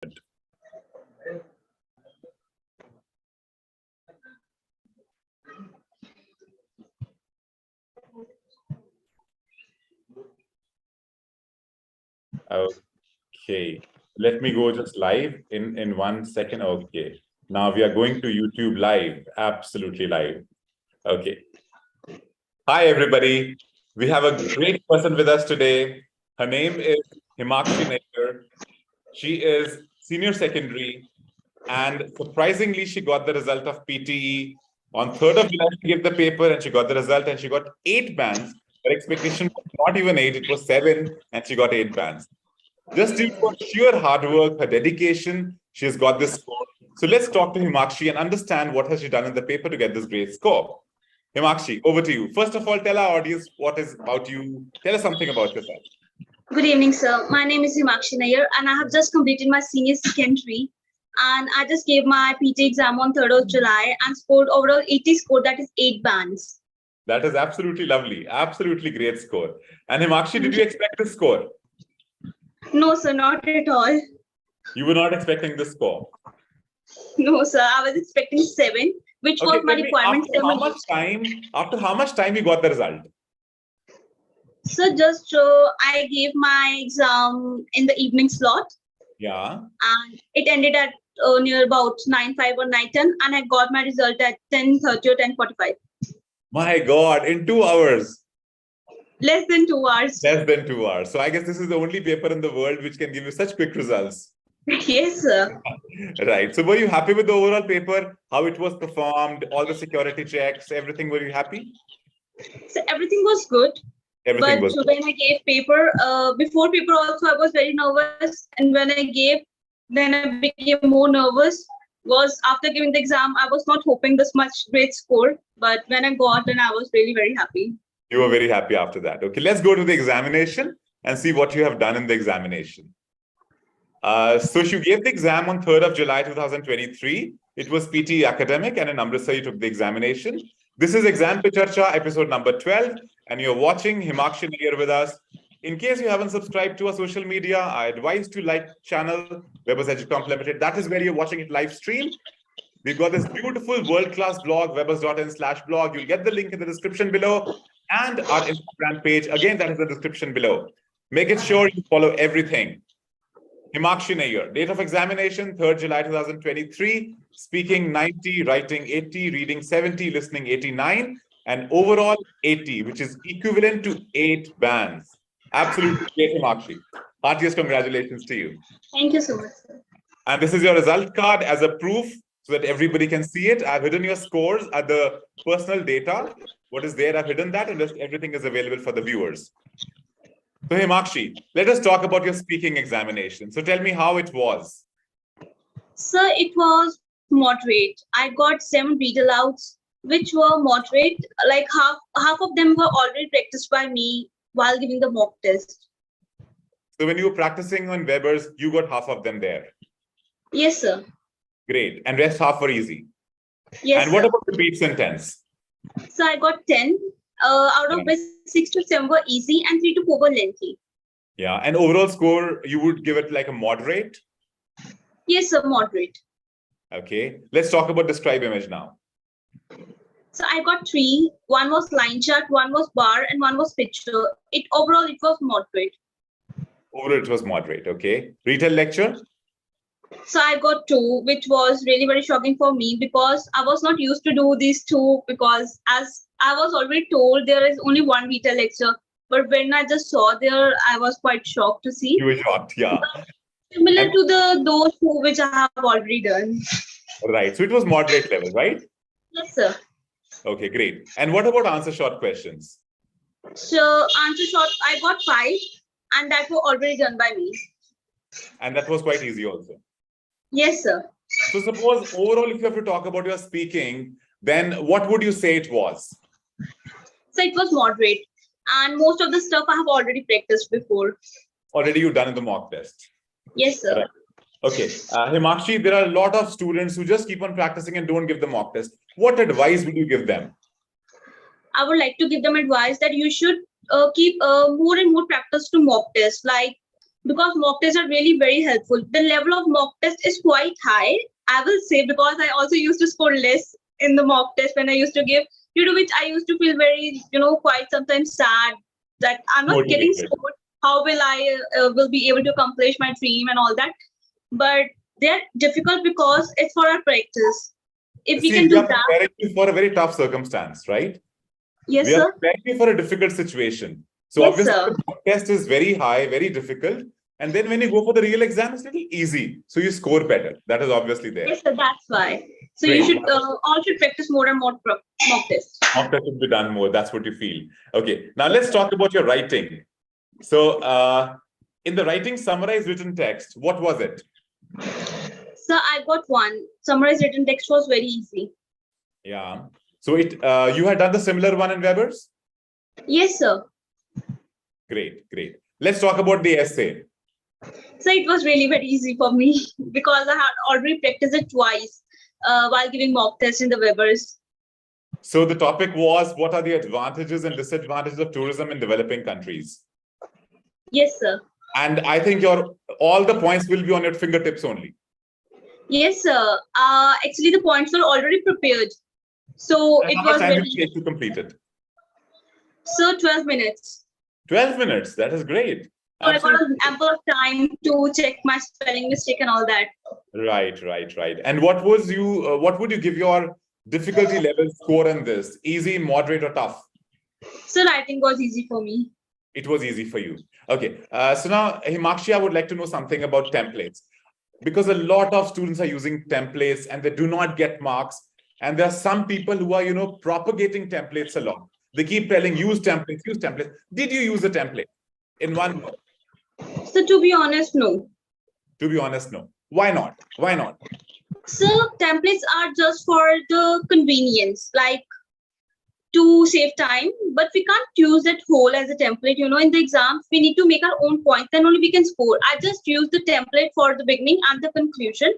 Okay, let me go just live in 1 second. Okay, now we are going to YouTube live, absolutely live. Okay. Hi, everybody. We have a great person with us today. Her name is Himakshi Nayyar. She is senior secondary, and surprisingly, she got the result of PTE. On 3rd of July, she gave the paper and she got the result and she got 8 bands. Her expectation was not even 8, it was 7, and she got 8 bands. Just due to her sheer hard work, her dedication, she has got this score. So let's talk to Himakshi and understand what has she done in the paper to get this great score. Himakshi, over to you. First of all, tell our audience what is about you. Tell us something about yourself. Good evening, sir. My name is Himakshi Nayyar, and I have just completed my senior secondary. And I just gave my PT exam on 3rd of July and scored overall 80 score, that is 8 bands. That is absolutely lovely. Absolutely great score. And Himakshi, did you expect this score? No, sir, not at all. You were not expecting this score? No, sir. I was expecting 7, which was my requirement. After how much time you got the result? So just I gave my exam in the evening slot. Yeah. And it ended at near about 9:05 or 9:10, and I got my result at 10:30 or 10:45. My God, in 2 hours. Less than 2 hours. Less than 2 hours. So I guess this is the only paper in the world which can give you such quick results. Yes, sir. Right. So were you happy with the overall paper? How it was performed? All the security checks, everything? Were you happy? So everything was good. When I gave paper, before paper also I was very nervous, and when I gave, then I became more nervous. Was after giving the exam, I was not hoping this much great score, but when I got, then I was really very happy. You were very happy after that. Okay, let's go to the examination and see what you have done in the examination. So you gave the exam on 3rd of July 2023. It was PTE academic, and in Amritsar you took the examination. This is Exampecharcha, episode number 12, and you're watching Himakshi Nayyar with us. In case you haven't subscribed to our social media, I advise to like channel webberzeducomplimited. That is where you're watching it live stream. We've got this beautiful world-class blog, webbers.in/blog. You'll get the link in the description below, and our Instagram page. Again, that is the description below. Make it sure you follow everything. Himakshi Nayyar, date of examination, 3rd July 2023, speaking 90, writing 80, reading 70, listening 89, and overall 80, which is equivalent to 8 bands. Absolutely great, Himakshi. Heartiest congratulations to you. Thank you so much, sir. And this is your result card as a proof so that everybody can see it. I've hidden your scores at the personal data. What is there, I've hidden that, and everything is available for the viewers. So Himakshi, let us talk about your speaking examination. So tell me how it was. Sir, it was moderate. I got 7 read alouds, which were moderate. Like half of them were already practiced by me while giving the mock test. So when you were practicing on Webbers, you got half of them there? Yes, sir. Great. And rest half were easy? Yes, and what about the beats and tense? So I got 10. Out of which 6 to 7 were easy and 3 to 4 were lengthy. Yeah, and overall score, you would give it like a moderate? Yes, sir, moderate. Okay, let's talk about describe image now. So I got 3. 1 was line chart, 1 was bar, and 1 was picture. Overall, it was moderate. Overall, it was moderate, okay. Retail lecture? So I got 2, which was really very shocking for me because I was not used to do these 2 because as I was already told there is only 1 retail lecture. But when I just saw there, I was quite shocked to see. You were shocked, yeah. Similar to those 2 which I have already done. Right, so it was moderate level, right? Yes, sir. Okay, great. And what about answer short questions? So answer short, I got 5 and that were already done by me. And that was quite easy also? Yes, sir. So suppose overall, if you have to talk about your speaking, then what would you say it was? So it was moderate. And most of the stuff I have already practiced before. Already you've done in the mock test? Yes, sir. Right. Okay. Himakshi, there are a lot of students who just keep on practicing and don't give the mock test. What advice would you give them? I would like to give them advice that you should keep more and more practice to mock test. Like because mock tests are really very helpful. The level of mock test is quite high, I will say, because I also used to score less in the mock test when I used to give, due to which I used to feel very, quite sometimes sad that I'm not getting scored. How will I will be able to accomplish my dream and all that? But they're difficult because it's for our practice. If we can do that. We are preparing you for a very tough circumstance, right? Yes, we sir. We are preparing you for a difficult situation. So yes, obviously sir. the mock test is very high, very difficult. And then when you go for the real exam, it's a little easy. So you score better. That is obviously there. Yes, sir, that's why. So Great. You should all should practice more and more mock tests. Mock test should be done more. That's what you feel. Okay. Now let's talk about your writing. So in the writing summarized written text, what was it? So I got one. Summarized written text was very easy. Yeah. So you had done the similar one in Webber's? Yes, sir. Great, great. Let's talk about the essay. So it was really very easy for me because I had already practiced it twice while giving mock tests in the Webber's. So the topic was, what are the advantages and disadvantages of tourism in developing countries? Yes, sir. And I think all the points will be on your fingertips only. Yes, sir. Actually, the points were already prepared. So and it how was much time very... did it take to complete it? So 12 minutes. 12 minutes. That is great. So I got ample of time to check my spelling mistake and all that. Right, right, right. And what would you give your difficulty level score in this? Easy, moderate, or tough? So writing was easy for me. It was easy for you. Okay. So now, Himakshi, I would like to know something about templates. Because a lot of students are using templates and they do not get marks. And there are some people who are, propagating templates a lot. They keep telling, use templates, use templates. Did you use a template in one word? So to be honest, no. To be honest, no. Why not? Why not? So templates are just for the convenience, like to save time, but we can't use that whole as a template. In the exams, we need to make our own points, then only we can score. I just used the template for the beginning and the conclusion.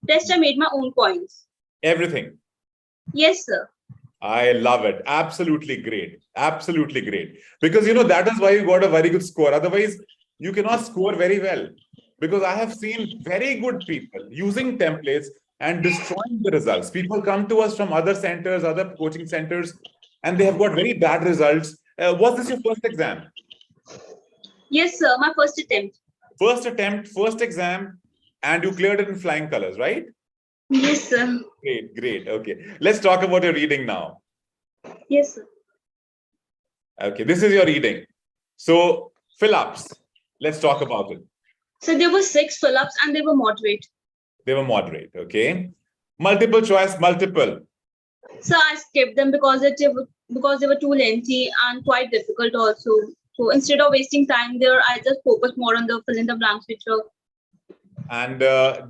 Rest, I made my own points. Everything? Yes, sir. I love it. Absolutely great. Absolutely great. Because, that is why you got a very good score. Otherwise, you cannot score very well. Because I have seen very good people using templates and destroying the results. People come to us from other centers, other coaching centers, and they have got very bad results. Was this your first exam? Yes, sir. My first attempt. First attempt, first exam, and you cleared it in flying colors, right? Yes, sir. Great, great. Okay. Let's talk about your reading now. Yes, sir. Okay, this is your reading. So, fill-ups. Let's talk about it. So there were 6 fill-ups and they were moderate. They were moderate, okay. Multiple choice, multiple. So I skipped them because they were too lengthy and quite difficult also. So instead of wasting time there, I just focused more on the fill in the blanks feature. And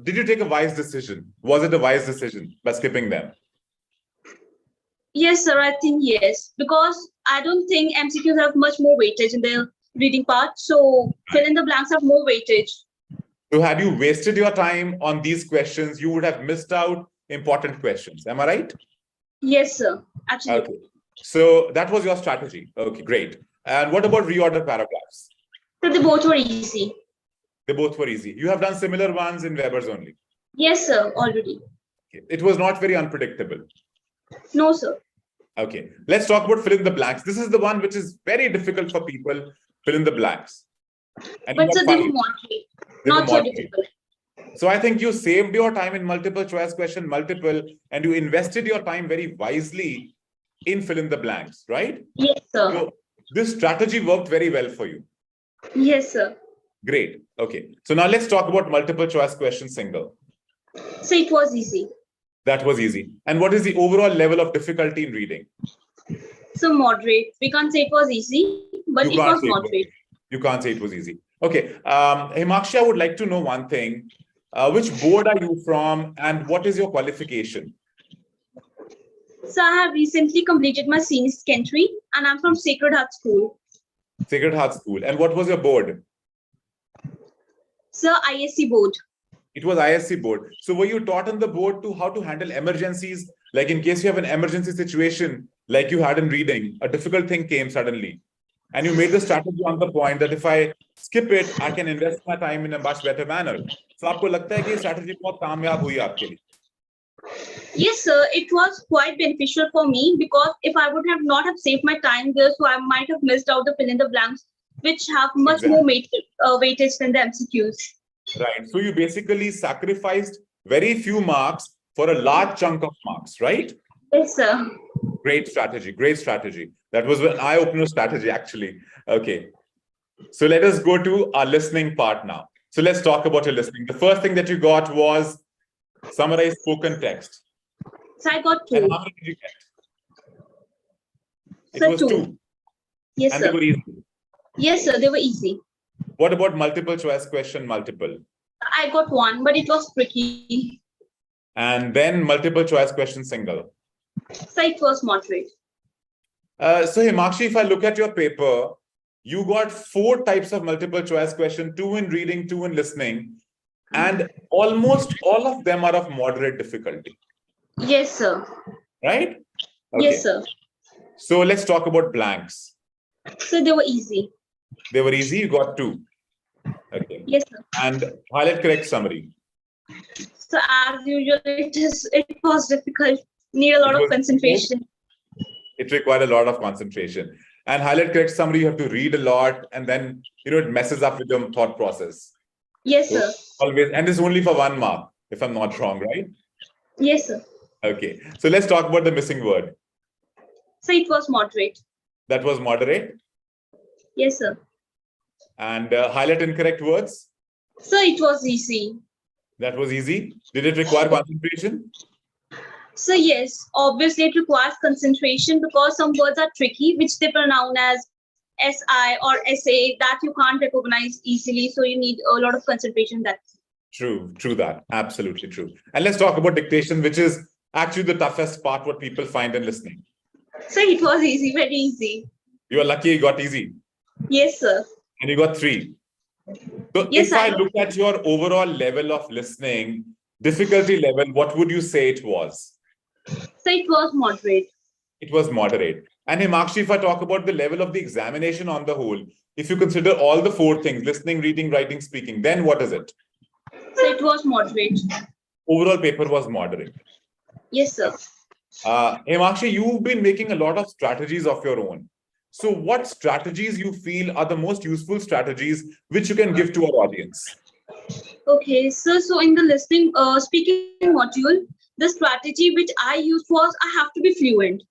did you take a wise decision? Was it a wise decision by skipping them? Yes, sir, I think yes. Because I don't think MCQs have much more weightage in the reading part. So fill in the blanks have more weightage. So had you wasted your time on these questions, you would have missed out important questions. Am I right? Yes, sir. Absolutely. Okay. So that was your strategy. Okay, great. And what about reorder paragraphs? So they both were easy. They both were easy. You have done similar ones in Webber's only? Yes, sir, already. Okay. It was not very unpredictable? No, sir. Okay. Let's talk about fill in the blanks. This is the one which is very difficult for people, fill in the blanks. And but so they were moderate. Not so difficult. So I think you saved your time in multiple choice question, multiple, and you invested your time very wisely in fill in the blanks, right? Yes, sir. So this strategy worked very well for you. Yes, sir. Great. Okay. So now let's talk about multiple choice question single. So it was easy. That was easy. And what is the overall level of difficulty in reading? So moderate. We can't say it was easy, but it was moderate. You can't say it was easy. Okay. Himakshi, I would like to know one thing. Which board are you from and what is your qualification? So I have recently completed my senior secondary and I'm from Sacred Heart School. Sacred Heart School. And what was your board? So ISC board. It was ISC board. So were you taught on the board to how to handle emergencies? Like in case you have an emergency situation, like you had in reading, a difficult thing came suddenly. And you made the strategy on the point that if I skip it, I can invest my time in a much better manner. So आपको लगता है कि strategy बहुत कामयाब हुई आपके लिए? Yes, sir. It was quite beneficial for me because if I would have not have saved my time there, so I might have missed out the fill in the blanks, which have much more weightage than the MCQs. Right. So you basically sacrificed very few marks for a large chunk of marks, right? Yes, sir. Great strategy. Great strategy. That was an eye-opener strategy, actually. Okay. So let us go to our listening part now. So let's talk about your listening. The first thing that you got was summarized spoken text. So I got 2. And how many did you get? It was 2. Yes, and sir. They were easy. Yes, sir. They were easy. What about multiple choice question, multiple? I got 1, but it was tricky. And then multiple choice question, single. So it was moderate. So Himakshi, if I look at your paper, you got 4 types of multiple choice question, 2 in reading, 2 in listening, and almost all of them are of moderate difficulty. Yes, sir. Right? Okay. Yes, sir. So let's talk about blanks. So they were easy. They were easy. You got 2. Okay. Yes, sir. And highlight correct summary. So as usual, it was difficult. Need a lot of concentration. It required a lot of concentration. And highlight correct summary, you have to read a lot, and then it messes up with your thought process. Yes, sir. Always, and it's only for 1 mark, if I'm not wrong, right? Yes, sir. Okay. So let's talk about the missing word. So it was moderate. That was moderate. Yes, sir. And highlight incorrect words. So it was easy. That was easy. Did it require concentration? So yes, obviously it requires concentration because some words are tricky, which they pronounce as SI or SA that you can't recognize easily. So you need a lot of concentration. That's true that. Absolutely true. And let's talk about dictation, which is actually the toughest part, what people find in listening. So it was easy, very easy. You are lucky you got easy. Yes, sir. And you got 3. So yes, if I look at your overall level of listening, difficulty level, what would you say it was? So it was moderate. It was moderate. And Himakshi, if I talk about the level of the examination on the whole, if you consider all the 4 things, listening, reading, writing, speaking, then what is it? So it was moderate. Overall paper was moderate. Yes, sir. Himakshi, you've been making a lot of strategies of your own. So what strategies you feel are the most useful strategies which you can give to our audience? Okay, so in the listening, speaking module, the strategy which I used was I have to be fluent.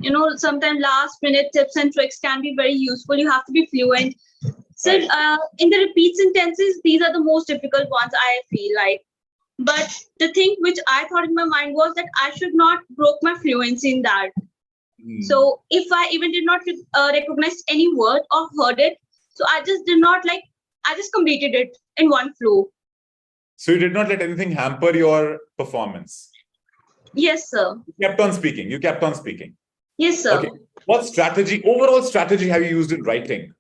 You know, sometimes last minute tips and tricks can be very useful. You have to be fluent. So in the repeat sentences, these are the most difficult ones, I feel like. But the thing which I thought in my mind was that I should not broke my fluency in that. So if I even did not recognize any word or heard it, so I just did not I just completed it in one flow. So you did not let anything hamper your performance? Yes, sir. You kept on speaking. You kept on speaking. Yes, sir. Okay. What overall strategy have you used in writing?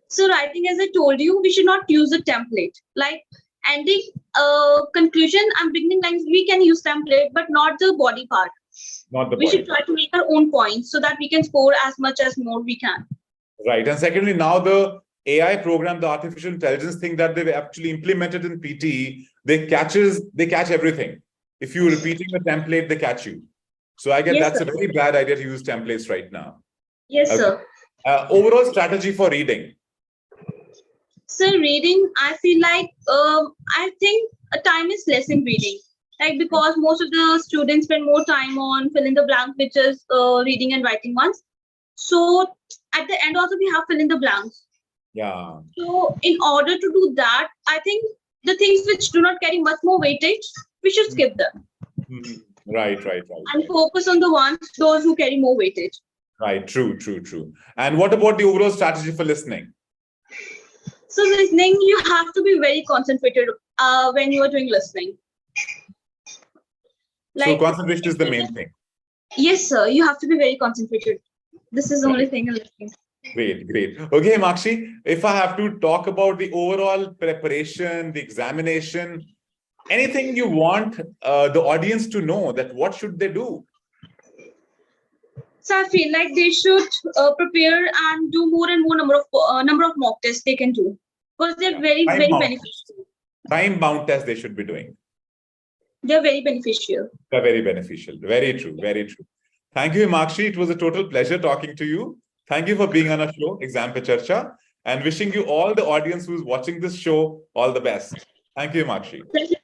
So writing, as I told you, we should not use a template. Like ending, conclusion and beginning lines, we can use template, but not the body part. Not the we body should try to make our own points so that we can score as much as more we can. Right. And secondly, now the AI program, the artificial intelligence thing that they've actually implemented in PTE, they catch everything. If you're repeating the template, they catch you. So I guess that's a very bad idea to use templates right now. Yes, sir. Overall strategy for reading. So reading, I feel like I think time is less in reading. Like because most of the students spend more time on fill in the blank, which is reading and writing ones. So at the end also we have fill in the blanks. Yeah. So in order to do that, I think the things which do not carry much more weightage, we should skip them. Right. And focus on those who carry more weightage. Right. True. And what about the overall strategy for listening? So listening, you have to be very concentrated when you are doing listening. So concentration is the main thing. Yes, sir. You have to be very concentrated. This is the only thing in listening. Great. Okay, Himakshi, if I have to talk about the overall preparation, the examination, anything you want the audience to know, that what should they do? I feel like they should prepare and do more and more number of mock tests they can do, because they're very beneficial. Time-bound tests they should be doing. They're very beneficial. They're very beneficial. Very true. Very true. Thank you, Himakshi. It was a total pleasure talking to you. Thank you for being on our show, Exam Pe Charcha, and wishing you all the audience who's watching this show all the best. Thank you, Himakshi. Thank you.